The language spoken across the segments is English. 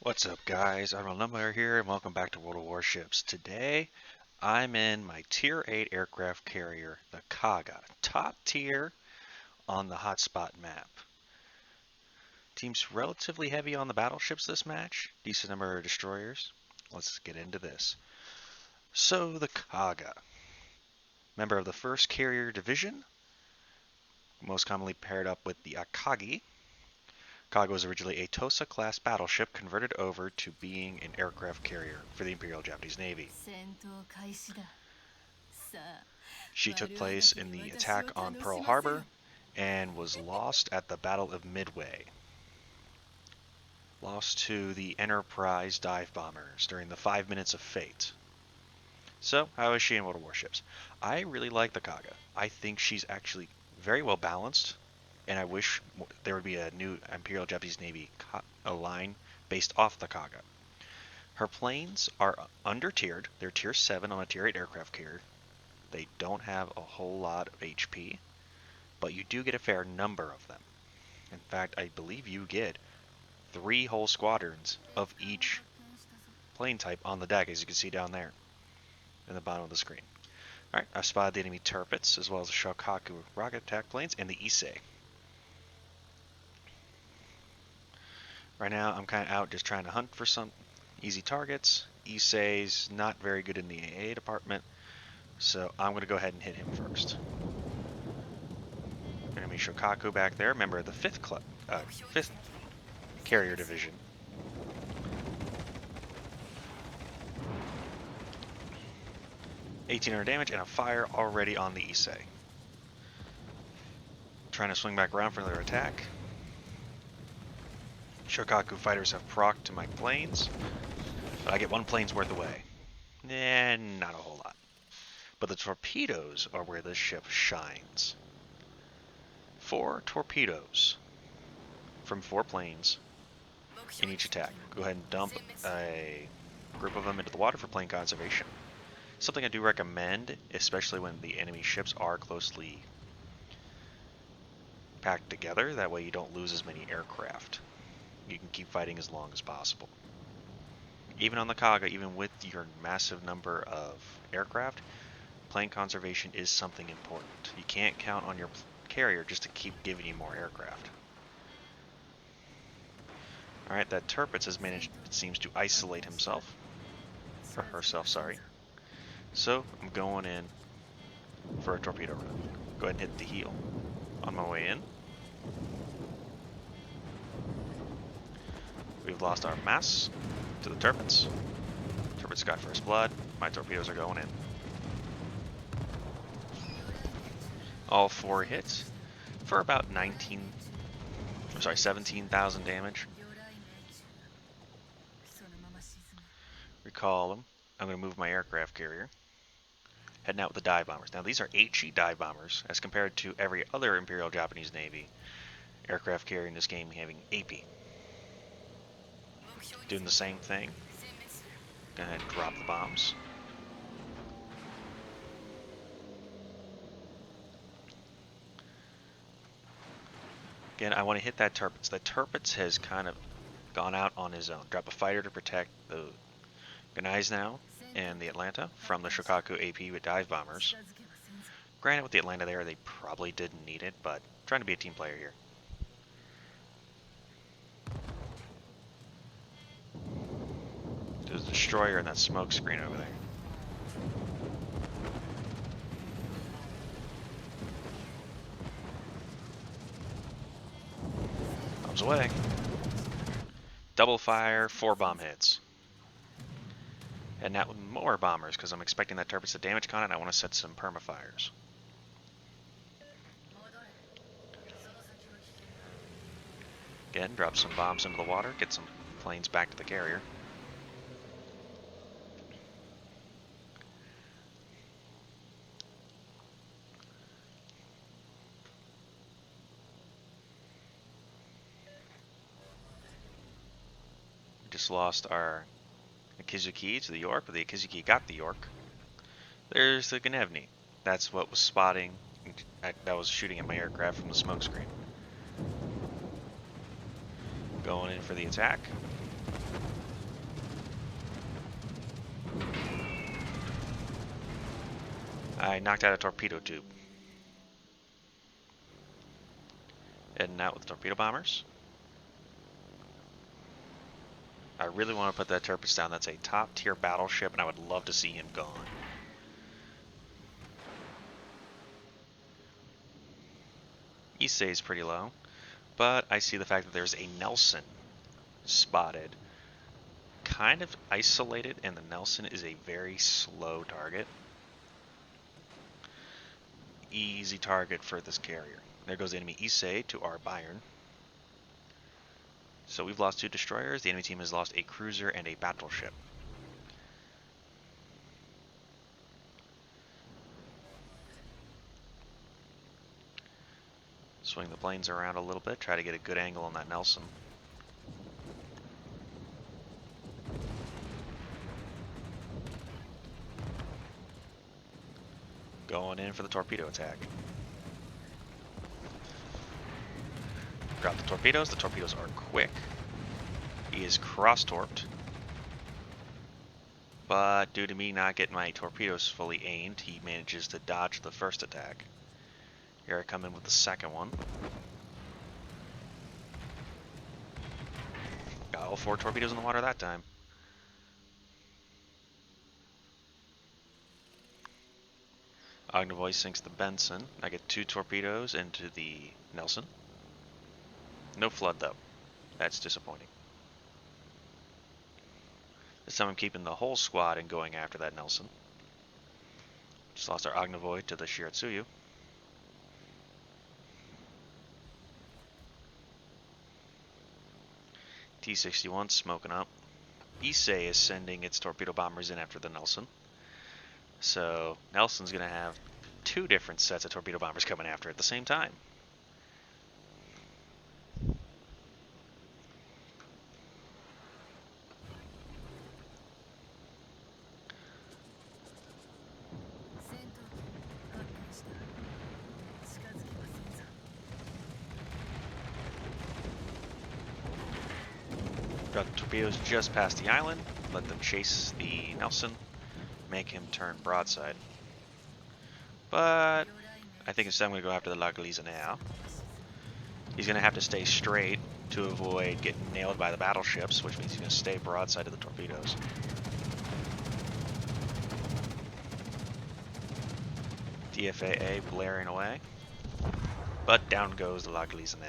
What's up, guys? Admiral Numbler here, and welcome back to World of Warships. Today, I'm in my Tier 8 aircraft carrier, the Kaga, top tier on the hotspot map. Team's relatively heavy on the battleships this match, decent number of destroyers. Let's get into this. So, the Kaga, member of the 1st Carrier Division, most commonly paired up with the Akagi. Kaga was originally a Tosa-class battleship converted over to being an aircraft carrier for the Imperial Japanese Navy. She took place in the attack on Pearl Harbor and was lost at the Battle of Midway. Lost to the Enterprise dive bombers during the 5 Minutes of Fate. So, how is she in World of Warships? I really like the Kaga. I think she's actually very well balanced, and I wish there would be a new Imperial Japanese Navy line based off the Kaga. Her planes are under-tiered. They're Tier 7 on a Tier 8 aircraft carrier. They don't have a whole lot of HP, but you do get a fair number of them. In fact, I believe you get 3 whole squadrons of each plane type on the deck, as you can see down there in the bottom of the screen. Alright, I've spotted the enemy turrets, as well as the Shokaku rocket attack planes, and the Issei. Right now, I'm kind of out just trying to hunt for some easy targets. Issei's not very good in the AA department, so I'm going to go ahead and hit him first. Enemy Shokaku back there, member of the 5th Carrier Division. $1,800 damage and a fire already on the Issei. Trying to swing back around for another attack. Shokaku fighters have proc to my planes, but I get 1 plane's worth away. And not a whole lot. But the torpedoes are where this ship shines. 4 torpedoes from 4 planes in each attack. Go ahead and dump a group of them into the water for plane conservation. Something I do recommend, especially when the enemy ships are closely packed together. That way you don't lose as many aircraft. You can keep fighting as long as possible. Even on the Kaga, even with your massive number of aircraft, plane conservation is something important. You can't count on your carrier just to keep giving you more aircraft. Alright, that Tirpitz has managed, it seems, to isolate himself. Or herself, sorry. So, I'm going in for a torpedo run. Go ahead and hit the heel on my way in. We've lost our mass to the Tirpitz. Tirpitz got first blood. My torpedoes are going in. All 4 hits for about 17,000 damage. Recall them. I'm going to move my aircraft carrier. Heading out with the dive bombers. Now these are HE dive bombers as compared to every other Imperial Japanese Navy aircraft carrier in this game having AP. Doing the same thing. Go ahead and drop the bombs. Again, I want to hit that Tirpitz. That Tirpitz has kind of gone out on his own. Drop a fighter to protect the Gneisenau now and the Atlanta from the Shokaku AP with dive bombers. Granted, with the Atlanta there, they probably didn't need it, but I'm trying to be a team player here. There's a destroyer and that smoke screen over there. Bombs away. Double fire, 4 bomb hits. And now with more bombers, because I'm expecting that Tirpitz to damage con it, and I want to set some permafires. Again, drop some bombs into the water, get some planes back to the carrier. We just lost our Akizuki to the York, but the Akizuki got the York. There's the Gnevny. That's what was spotting, that was shooting at my aircraft from the smoke screen. Going in for the attack. I knocked out a torpedo tube. Heading out with the torpedo bombers. I really want to put that Tempest down. That's a top tier battleship, and I would love to see him gone. Issei is pretty low, but I see the fact that there's a Nelson spotted, kind of isolated, and the Nelson is a very slow target. Easy target for this carrier. There goes the enemy Issei to our Bayern. So we've lost 2 destroyers. The enemy team has lost a cruiser and a battleship. Swing the planes around a little bit. Try to get a good angle on that Nelson. Going in for the torpedo attack. Drop the torpedoes. The torpedoes are quick. He is cross-torped. But due to me not getting my torpedoes fully aimed, he manages to dodge the first attack. Here I come in with the second one. Got all 4 torpedoes in the water that time. Ognivoy sinks the Benson. I get 2 torpedoes into the Nelson. No flood though. That's disappointing. This time I'm keeping the whole squad and going after that Nelson. Just lost our Ognivoy to the Shiratsuyu. T-61 smoking up. Issei is sending its torpedo bombers in after the Nelson. So Nelson's going to have 2 different sets of torpedo bombers coming after at the same time. Got the torpedoes just past the island. Let them chase the Nelson. Make him turn broadside. But I think instead I'm going to go after the La Galiza now. He's going to have to stay straight to avoid getting nailed by the battleships, which means he's going to stay broadside of the torpedoes. DFAA blaring away. But down goes the La Galiza now.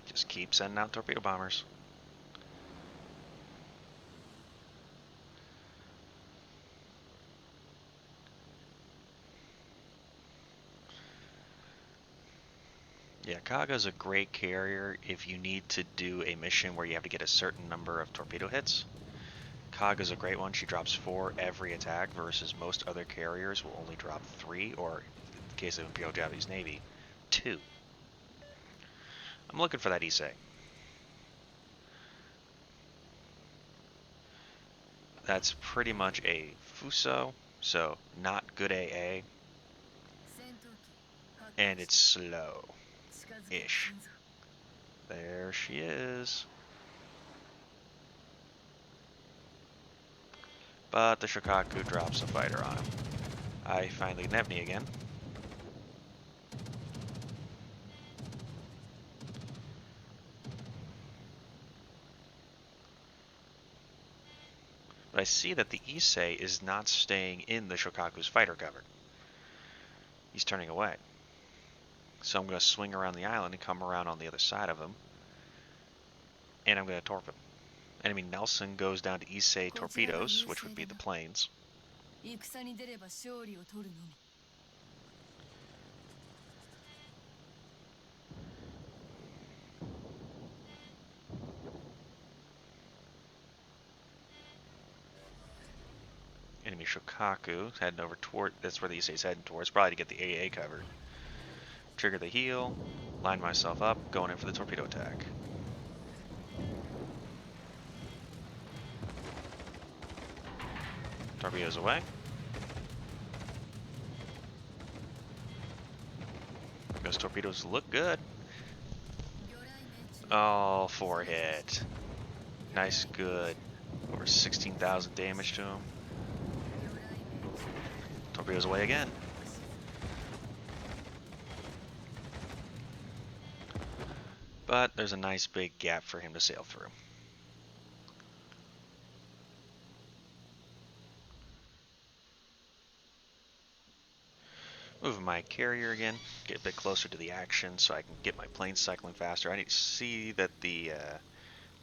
Just keep sending out torpedo bombers. Yeah, Kaga's a great carrier if you need to do a mission where you have to get a certain number of torpedo hits. Kaga's a great one. She drops 4 every attack versus most other carriers will only drop 3, or in the case of Imperial Japanese Navy, 2. I'm looking for that Issei. That's pretty much a Fuso, so not good AA, and it's slow-ish. There she is. But the Shokaku drops a fighter on him. I find the Nebni again. But I see that the Issei is not staying in the Shokaku's fighter cover. He's turning away. So I'm going to swing around the island and come around on the other side of him. And I'm going to torp him. Enemy Nelson goes down to Issei torpedoes, which would be the planes. Enemy Shokaku heading over toward, that's where the Issei's heading towards, probably to get the AA covered. Trigger the heel, line myself up, going in for the torpedo attack. Torpedoes away. Those torpedoes look good. Oh, 4 hit. Nice, good. Over 16,000 damage to him. Torpedoes away again. But there's a nice big gap for him to sail through. Moving my carrier again, get a bit closer to the action so I can get my planes cycling faster. I need to see that the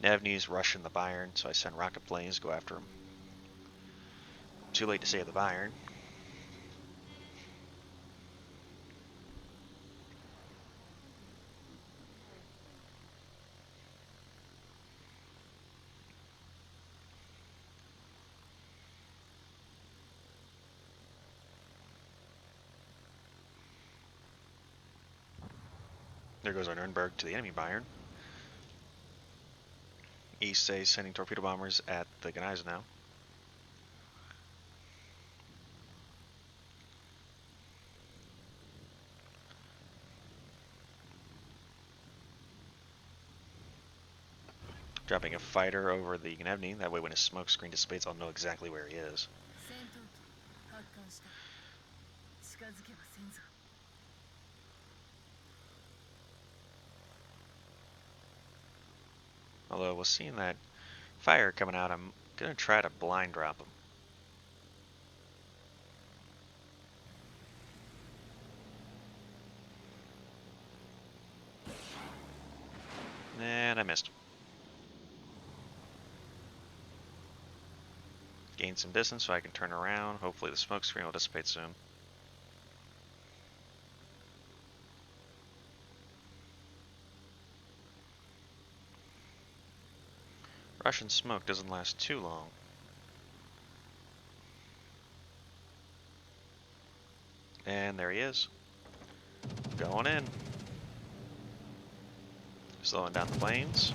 Nevny's rushing the Bayern, so I send rocket planes to go after him. Too late to save the Bayern. There goes our Nürnberg to the enemy Bayern. East is sending torpedo bombers at the Gneisenau. Dropping a fighter over the Gnevny, that way when his smoke screen dissipates I'll know exactly where he is. Although with seeing that fire coming out, I'm going to try to blind drop him. And I missed. Gain some distance so I can turn around. Hopefully the smoke screen will dissipate soon. Russian smoke doesn't last too long. And there he is. Going in. Slowing down the planes.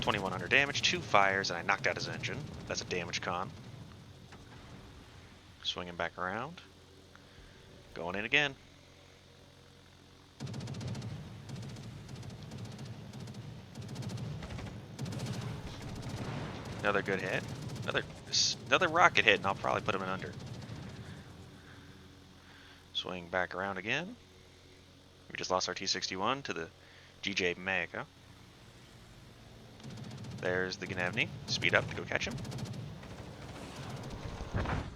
2,100 damage, 2 fires, and I knocked out his engine. That's a damage con. Swinging back around. Going in again. Another good hit. Another rocket hit, and I'll probably put him in under. Swing back around again. We just lost our T-61 to the GJ Mega. There's the Gnevny. Speed up to go catch him.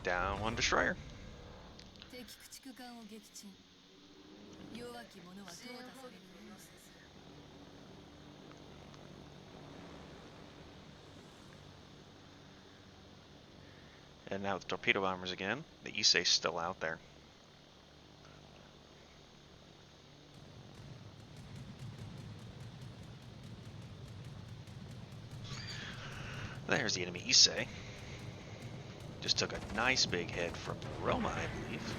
Down one destroyer. And now with torpedo bombers again. The Issei's still out there. There's the enemy Issei. Just took a nice big hit from Roma, I believe.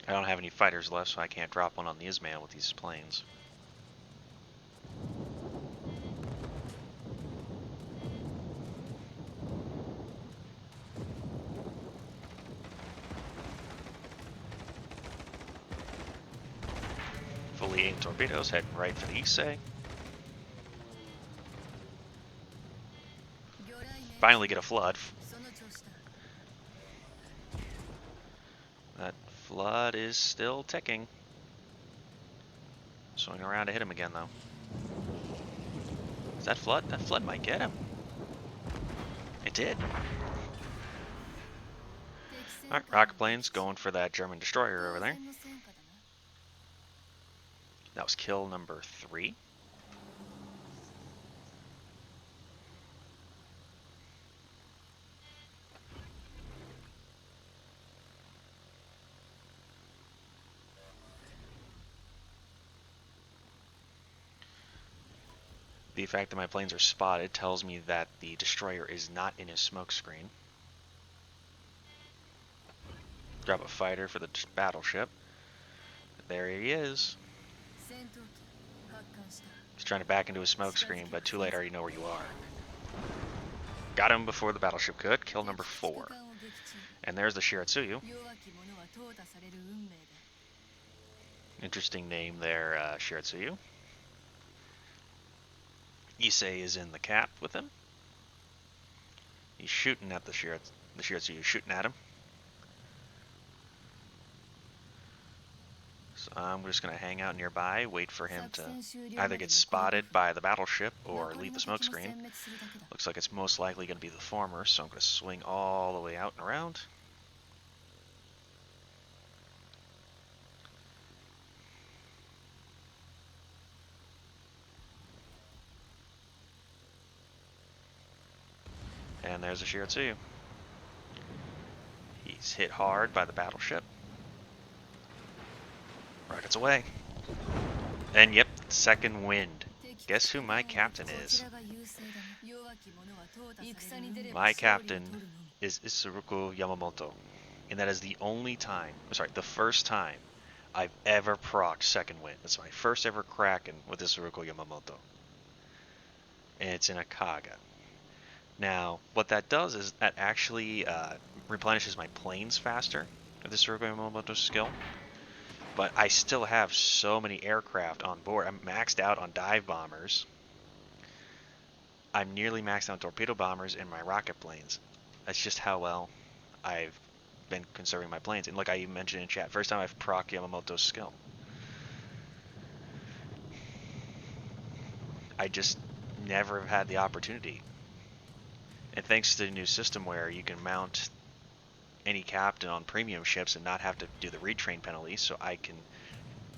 I don't have any fighters left, so I can't drop one on the Ismail with these planes. Fully aimed torpedoes heading right for the Issei. Finally get a flood. That flood is still ticking. Swing around to hit him again, though. Is that flood? That flood might get him. It did. Alright, rocket planes going for that German destroyer over there. That was kill number 3. The fact that my planes are spotted tells me that the destroyer is not in his smoke screen. Drop a fighter for the battleship. There he is. He's trying to back into his smoke screen, but too late, I already know where you are. Got him before the battleship could. Kill number 4. And there's the Shiratsuyu. Interesting name there, Shiratsuyu. Issei is in the cap with him. He's shooting at the Shiratsuyu, shooting at him. So I'm just going to hang out nearby, wait for him to either get spotted by the battleship or leave the smoke screen. Looks like it's most likely going to be the former, so I'm going to swing all the way out and around. And there's the Shiratsuyu. He's hit hard by the battleship. Rockets away. And yep, second wind. Guess who my captain is? My captain is Isuruko Yamamoto. And that is the only time, the first time I've ever procced second wind. That's my first ever Kraken with Isuruko Yamamoto. And it's in a Kaga. Now, what that does is that actually replenishes my planes faster with this Isuruko Yamamoto skill. But I still have so many aircraft on board. I'm maxed out on dive bombers. I'm nearly maxed out on torpedo bombers and my rocket planes. That's just how well I've been conserving my planes. And like I mentioned in chat, first time I've proc Yamamoto's skill. I just never have had the opportunity. And thanks to the new system where you can mount any captain on premium ships and not have to do the retrain penalty, so I can...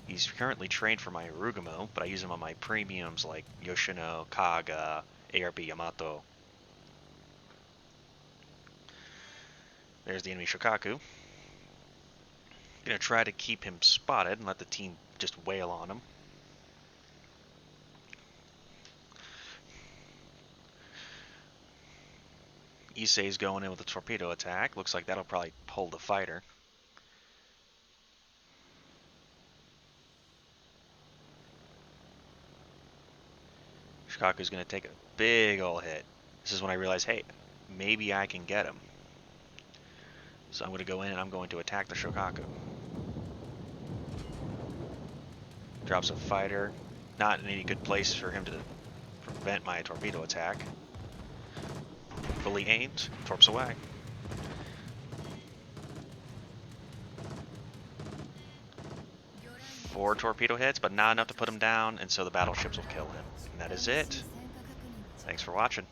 He's currently trained for my Arugamo, but I use him on my premiums like Yoshino, Kaga, ARB Yamato. There's the enemy Shokaku. Gonna try to keep him spotted and let the team just wail on him. Issei's going in with a torpedo attack. Looks like that'll probably hold the fighter. Shokaku's going to take a big ol' hit. This is when I realize, hey, maybe I can get him. So I'm going to go in and I'm going to attack the Shokaku. Drops a fighter. Not in any good place for him to prevent my torpedo attack. Fully aimed. Torps away. Four torpedo hits, but not enough to put him down, and so the battleships will kill him. And that is it. Thanks for watching.